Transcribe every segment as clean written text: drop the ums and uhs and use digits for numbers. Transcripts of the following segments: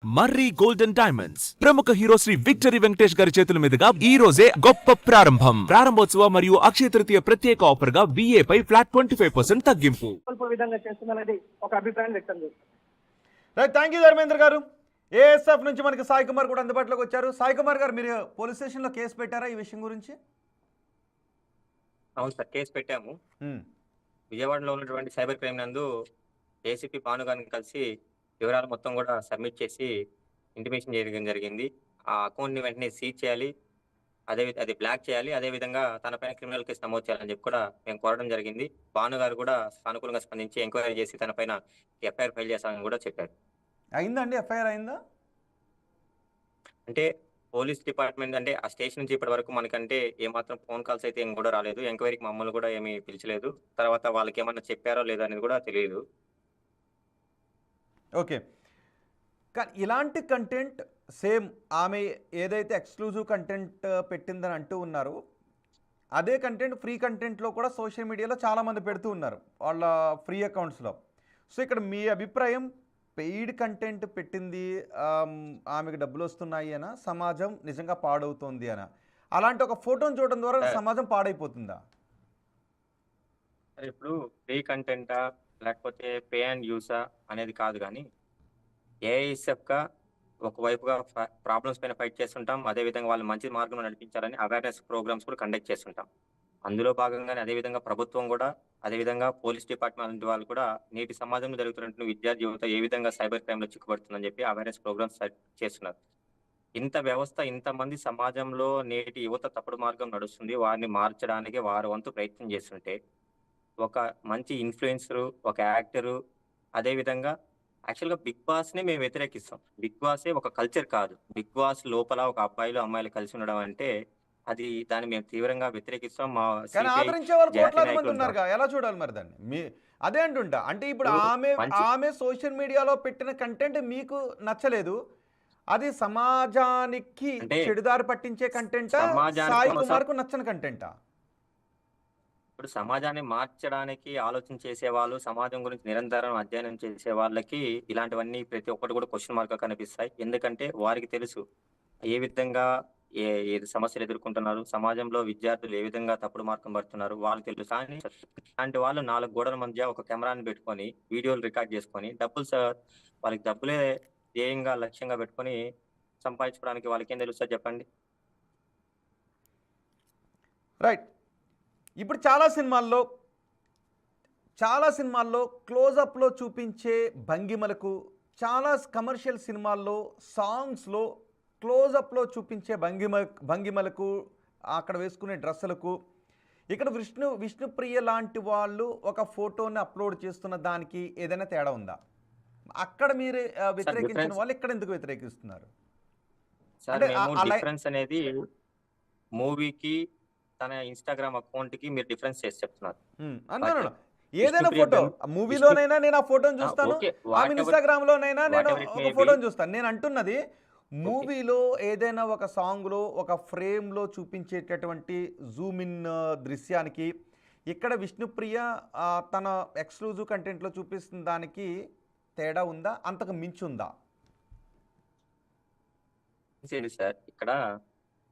మర్రి golden diamonds ప్రముఖ hero Shri victory Venkatesh గారి చేతుల మీదుగా ఈ రోజే గొప్ప ప్రారంభం. ప్రారంభోత్సవ మరియు అక్షయ తృతీయ ప్రత్యేక ఆఫర్ గా VA పై ఫ్లాట్ 25% తగ్గింపు. విధంగా చేస్తుందనేది ఒక అభిప్రాయం వ్యక్తం చేస్తారు. రైట్, థ్యాంక్ యూ ధర్మేంద్ర గారు. ఏఎస్ఎఫ్ నుంచి మనకి సాయి కుమార్ కూడా అందుబాటులోకి వచ్చారు. సాయి కుమార్ గారు, మీరు పోలీస్ స్టేషన్లో కేసు పెట్టారా ఈ విషయం గురించి? అవును సార్, కేసు పెట్టాము. విజయవాడలో ఉన్నటువంటి సైబర్ క్రైమ్ నందు ఏసీపీ భాను గారిని కలిసి వివరాలు మొత్తం కూడా సబ్మిట్ చేసి ఇంటిమేషన్ చేయడం జరిగింది. ఆ అకౌంట్ని వెంటనే సీజ్ చేయాలి, అది బ్లాక్ చేయాలి, అదేవిధంగా తనపైన క్రిమినల్ కేసు నమోదు చేయాలని చెప్పి కూడా మేము కోరడం జరిగింది. భాను గారు కూడా సానుకూలంగా స్పందించి ఎంక్వైరీ చేసి తనపైన ఎఫ్ఐఆర్ ఫైల్ చేస్తామని కూడా చెప్పారు. అయిందండి, ఎఫ్ఐఆర్ అయిందా? అంటే పోలీస్ డిపార్ట్మెంట్ అంటే ఆ స్టేషన్ నుంచి ఇప్పటి వరకు మనకంటే ఏమాత్రం ఫోన్ కాల్స్ అయితే ఏం కూడా రాలేదు. ఎంక్వైరీకి మమ్మల్ని కూడా ఏమీ పిలిచలేదు. తర్వాత వాళ్ళకి ఏమన్నా చెప్పారో లేదో అనేది కూడా తెలియదు. ఓకే, కానీ ఇలాంటి కంటెంట్ సేమ్ ఆమె ఏదైతే ఎక్స్క్లూజివ్ కంటెంట్ పెట్టిందని అంటూ ఉన్నారు, అదే కంటెంట్ ఫ్రీ కంటెంట్లో కూడా సోషల్ మీడియాలో చాలామంది పెడుతూ ఉన్నారు వాళ్ళ ఫ్రీ అకౌంట్స్లో. సో ఇక్కడ మీ అభిప్రాయం, పెయిడ్ కంటెంట్ పెట్టింది ఆమెకు డబ్బులు వస్తున్నాయి అనా, సమాజం నిజంగా పాడవుతుంది అనా? అలాంటి ఒక ఫోటోని చూడడం ద్వారా సమాజం పాడైపోతుందా? ఇప్పుడు ఫ్రీ కంటెంటా లేకపోతే పే అండ్ యూసా అనేది కాదు, కానీ ఏఐఎస్ఎఫ్గా ఒకవైపుగా ప్రాబ్లమ్స్ పైన ఫైట్ చేస్తుంటాం, అదేవిధంగా వాళ్ళు మంచి మార్గంలో నడిపించాలని అవేర్నెస్ ప్రోగ్రామ్స్ కూడా కండక్ట్ చేస్తుంటాం. అందులో భాగంగానే అదేవిధంగా ప్రభుత్వం కూడా, అదేవిధంగా పోలీస్ డిపార్ట్మెంట్ వాళ్ళు కూడా నేటి సమాజంలో జరుగుతున్నటువంటి విద్యార్థి యువత ఏ విధంగా సైబర్ క్రైమ్లో చిక్కుబడుతుందని చెప్పి అవేర్నెస్ ప్రోగ్రామ్స్ చేస్తున్నారు. ఇంత వ్యవస్థ, ఇంతమంది సమాజంలో నేటి యువత తప్పుడు మార్గం నడుస్తుంది, వారిని మార్చడానికి వారి వంతు ప్రయత్నం చేస్తుంటే ఒక మంచి ఇన్ఫ్లుయెన్సరు, ఒక యాక్టరు, అదేవిధంగా యాక్చువల్గా బిగ్ బాస్ని మేము వ్యతిరేకిస్తాం. బిగ్ బాసే ఒక కల్చర్ కాదు. బిగ్ బాస్ లోపల ఒక అబ్బాయిలు అమ్మాయిలు కలిసి ఉండడం అంటే దాన్ని మేము తీవ్రంగా వ్యతిరేకిస్తాం. మా ఆదరించే వాళ్ళు కోట్లాది మంది ఉన్నారుగా, ఎలా చూడాలి మరి దాన్ని? అదే అంటుంటా, అంటే ఇప్పుడు ఆమె సోషల్ మీడియాలో పెట్టిన కంటెంట్ మీకు నచ్చలేదు, అది సమాజానికి చెడుదారి పట్టించే కంటెంటా, సాయి కుమార్కు నచ్చని కంటెంటా? ఇప్పుడు సమాజాన్ని మార్చడానికి ఆలోచన చేసేవాళ్ళు, సమాజం గురించి నిరంతరం అధ్యయనం చేసే వాళ్ళకి ఇలాంటివన్నీ ప్రతి ఒక్కటి కూడా క్వశ్చన్ మార్క్ గా కనిపిస్తాయి. ఎందుకంటే వారికి తెలుసు ఏ విధంగా ఏ సమస్యలు ఎదుర్కొంటున్నారు, సమాజంలో విద్యార్థులు ఏ విధంగా తప్పుడు మార్గం పడుతున్నారు వాళ్ళకి తెలుసు. కానీ అలాంటి వాళ్ళు 4 గోడల మధ్య ఒక కెమెరాని పెట్టుకొని వీడియోలు రికార్డ్ చేసుకొని వాళ్ళకి డబ్బులే ధ్యేయంగా లక్ష్యంగా పెట్టుకొని సంపాదించుకోవడానికి వాళ్ళకేం తెలుస్తుంది చెప్పండి? రైట్, ఇప్పుడు చాలా సినిమాల్లో క్లోజప్లో చూపించే భంగిమలకు, చాలా కమర్షియల్ సినిమాల్లో సాంగ్స్లో క్లోజప్లో చూపించే భంగిమలకు, అక్కడ వేసుకునే డ్రెస్సులకు, ఇక్కడ విష్ణుప్రియ లాంటి వాళ్ళు ఒక ఫోటోని అప్లోడ్ చేస్తున్న దానికి ఏదైనా తేడా ఉందా? అక్కడ మీరు వ్యతిరేకించిన వాళ్ళు ఇక్కడ ఎందుకు వ్యతిరేకిస్తున్నారు? డిఫరెన్స్ అనేది మూవీకి తన ఇన్స్టాగ్రామ్ అకౌంట్ కి మీరు డిఫరెన్స్ చేసి చెప్తున్నారు. ఏదైనా ఫోటో మూవీలోనైనా నేను ఆ ఫోటోని చూస్తాను, ఆమె ఇన్స్టాగ్రామ్ లోనైనా నేను ఒక ఫోటోని చూస్తాను. నేను అంటున్నది మూవీలో ఏదైనా ఒక సాంగ్లో ఒక ఫ్రేమ్లో చూపించేటటువంటి జూమ్ ఇన్ దృశ్యానికి, ఇక్కడ విష్ణుప్రియ తన ఎక్స్క్లూజివ్ కంటెంట్లో చూపిస్తున్న దానికి తేడా ఉందా, అంతకు మించి ఉందా? సార్, ఇక్కడ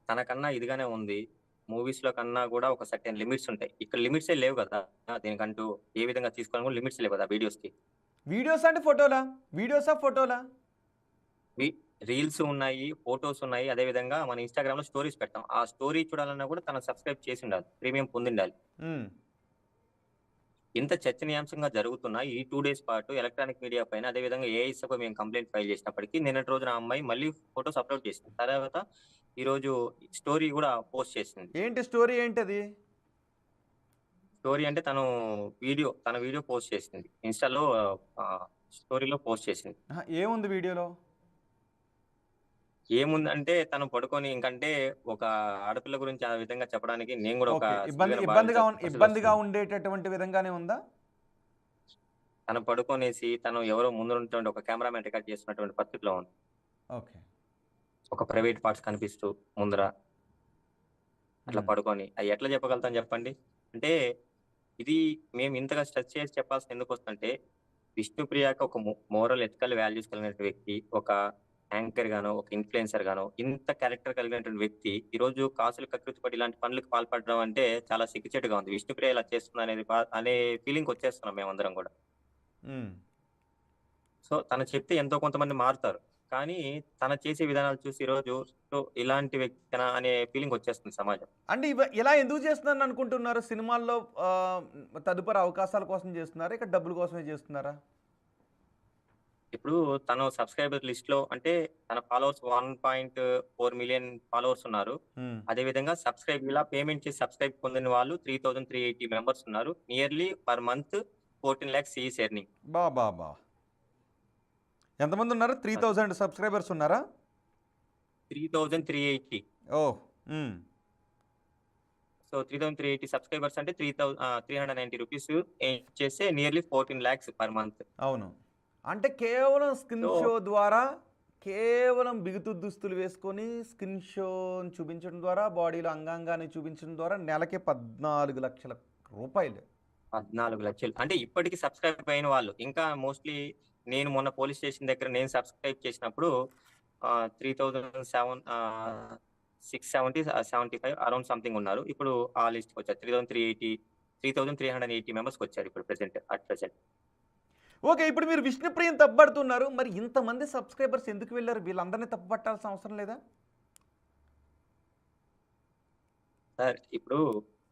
తనకన్నా ఇదిగానే ఉంది. మూవీస్ లో కన్నా కూడా ఒక సర్టెన్ లిమిట్స్ ఉంటాయి. ఇక్కడ లిమిట్స్ లేవు కదా, దీనికంటూ ఏ విధంగా తీసుకోవడం కూడా లిమిట్స్ లేవు కదా వీడియోస్ కి. వీడియోస్ అంటే ఫోటోలా? ఫోటోలా? రీల్స్ ఉన్నాయి, ఫోటోస్ ఉన్నాయి, అదే విధంగా మన ఇన్స్టాగ్రామ్ లో స్టోరీస్ పెట్టాం. ఆ స్టోరీ చూడాలన్నా కూడా తన సబ్స్క్రైబ్ చేసి ఉండాలి, ప్రీమియం పొందిండాలి. ఇంత చర్చనీయాంశంగా జరుగుతున్న ఈ 2 days పాటు ఎలక్ట్రానిక్ మీడియా పైన, అదే విధంగా ఏఐఎస్ఎఫ్ మేము కంప్లైంట్ ఫైల్ చేసినప్పటికీ నిన్నటి రోజున అమ్మాయి మళ్ళీ ఫోటోస్ అప్లోడ్ చేసింది. తర్వాత ఈ రోజు స్టోరీ కూడా పోస్ట్ చేసింది. ఏంటి స్టోరీ? ఏంటది స్టోరీ? అంటే తన వీడియో పోస్ట్ చేసింది ఇన్స్టాలో, స్టోరీలో పోస్ట్ చేసింది. ఏముంది వీడియోలో? ఏముందంటే తను పడుకొని, ఇంకంటే ఒక ఆడపిల్ల గురించి ఆ విధంగా చెప్పడానికి నేను కూడా ఒక ఇబ్బందిగా ఉండేటటువంటి విధంగానే ఉందా? తను పడుకొనేసి తను ఎవరో ముందు ఉన్నటువంటి ఒక కెమెరామెన్ రికార్డ్ చేస్తున్నటువంటి పరిస్థితిలో ఉంది. ఓకే, ఒక ప్రైవేట్ పార్ట్స్ కనిపిస్తూ ముందర అట్లా పడుకొని అవి ఎట్లా చెప్పగలుగుతాం చెప్పండి? అంటే ఇది మేము ఇంతగా స్ట్రెస్ చేసి చెప్పాల్సిన ఎందుకు వస్తుందంటే, విష్ణుప్రియకి ఒక మోరల్ ఎథికల్ వాల్యూస్ కలిగిన వ్యక్తి, ఒక యాంకర్ గానో, ఒక ఇన్‌ఫ్లుయెన్సర్ గానో ఇంత క్యారెక్టర్ కలిగినటువంటి వ్యక్తి ఈరోజు కాసులు కక్కుర్తిపడి ఇలాంటి పనులకు పాల్పడడం అంటే చాలా సిగ్గుచేటుగా ఉంది. విష్ణుప్రియ ఇలా చేస్తుందనేది అనే ఫీలింగ్‌కొచ్చేస్తున్నాం మేమందరం గూడా. ఉమ్. సో, తను చెప్తే ఎంతో కొంతమంది మారుతారు. కానీ తను చేసే విధానాలు చూసి ఈరోజు సో, ఇలాంటి వ్యక్తేనా అనే ఫీలింగొచ్చేస్తుంది సమాజం. అంటే ఇలా ఎందుకు చేస్తున్నారని అనుకుంటున్నారు? సినిమాల్లో తదుపరి అవకాశాల కోసం చేస్తున్నారా? ఇక డబ్బుల కోసమే చేస్తున్నారా? ఇప్పుడు తను సబ్‌స్క్రైబర్ లిస్ట్‌లో అంటే తన ఫాలోవర్స్ 1.4 మిలియన్ ఫాలోవర్స్ ఉన్నారు. ఉమ్. అదే విధంగా ఇలా పేమెంట్ చేసి సబ్‌స్క్రైబ్ పొందిన వాళ్ళు 3,380 మెంబర్స్ ఉన్నారు. Nearly per month 14 lakhs he is earning. బా. ఎంతమంది ఉన్నారు? 3000 సబ్స్క్రైబర్స్ ఉన్నారా? 3,380. ఓ. ఉమ్. సో 3,380 సబ్‌స్క్రైబర్స్ అంటే 390 రూపీస్ చేస్తే నియర్లీ 14 లాక్స్ పర్ మంత్. అవును. అంటే కేవలం స్కిన్ సో షో ద్వారా, కేవలం బిగుతు దుస్తులు వేసుకొని స్కిన్ షోని చూపించడం ద్వారా, బాడీలో అంగాంగాన్ని చూపించడం ద్వారా నెలకి 14 లక్షల రూపాయలు. 14 లక్షలు. అంటే ఇప్పటికి సబ్‌స్క్రైబ్ అయిన వాళ్ళు ఇంకా మోస్ట్‌లీ నేను మొన్న పోలీస్ స్టేషన్ దగ్గర నేను సబ్‌స్క్రైబ్ చేసినప్పుడు 3007 670 75 అరౌండ్ సంథింగ్ ఉన్నారు. ఇప్పుడు ఆ లిస్ట్‌కొచ్చారు. 3,380 మెంబర్స్‌కొచ్చారు ఇప్పుడు అట్ ప్రెజెంట్. ఓకే. ఇప్పుడు మీరు విష్ణుప్రియని తప్పుపడుతున్నారు. మరి ఇంతమంది సబ్స్క్రైబర్స్ ఎందుకు వెళ్ళారు? వీళ్ళందరినీ తప్పుపట్టాల్సిన అవసరం లేదా? సార్ ఇప్పుడు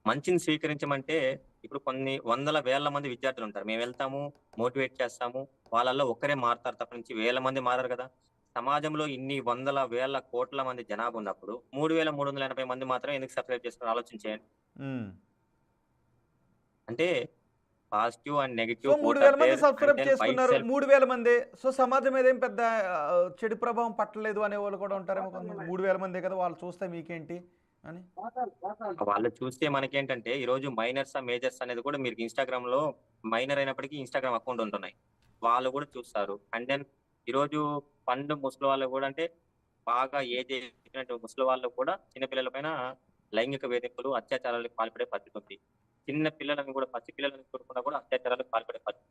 మంచిని స్వీకరించమంటే ఇప్పుడు కొన్ని వందల వేల మంది విద్యార్థులు ఉంటారు. మేము వెళ్తాము, మోటివేట్ చేస్తాము. వాళ్ళల్లో ఒక్కరే మారుతారు తప్ప నుంచి వేల మంది మారరు కదా! సమాజంలో ఇన్ని వందల, వేల, కోట్ల మంది జనాభా ఉన్నప్పుడు 3,380 మంది మాత్రమే ఎందుకు సబ్‌స్క్రైబ్ చేస్తారో ఆలోచన చేయండి. హ్మ్. అంటే positive and so negative both 3000 are మంది there and subscribe then bye చేసుకున్నారు. సెల్ఫ్ 3000 మందే. సో సమాజం మీద ఏం పెద్ద చెడు ప్రభావం పట్టలేదు అనేవాళ్ళు కూడా ఉంటారేమో కొంతమంది. 3000 మందే కదా! వాళ్ళు చూస్తే మీకేంటి అని. వాళ్ళు చూస్తే మనకేంటంటే ఈరోజు మైనర్సా, మేజర్స్ అనేది కూడా మీరు ఇన్‌స్టాగ్రామ్‌లో మైనర్ అయినప్పటికీ ఇన్‌స్టాగ్రామ్ అకౌంట్ ఉంటున్నాయి. వాళ్ళు కూడా చూస్తారు. అండ్ దెన్ ఈరోజు పండు ముసలి వాళ్ళు కూడా అంటే బాగా ఏజ్ ఎదిగినటువంటి ముసలి వాళ్ళు కూడా చిన్న పిల్లల పైన లైంగిక వేధింపులు, అత్యాచారాలకు పాల్పడే పరిస్థితి ఉంది. చిన్న పిల్లలను కూడా పసి పిల్లలను చూడకుండా కూడా అత్యాచారాలకు పాల్పడే పరిస్థితి.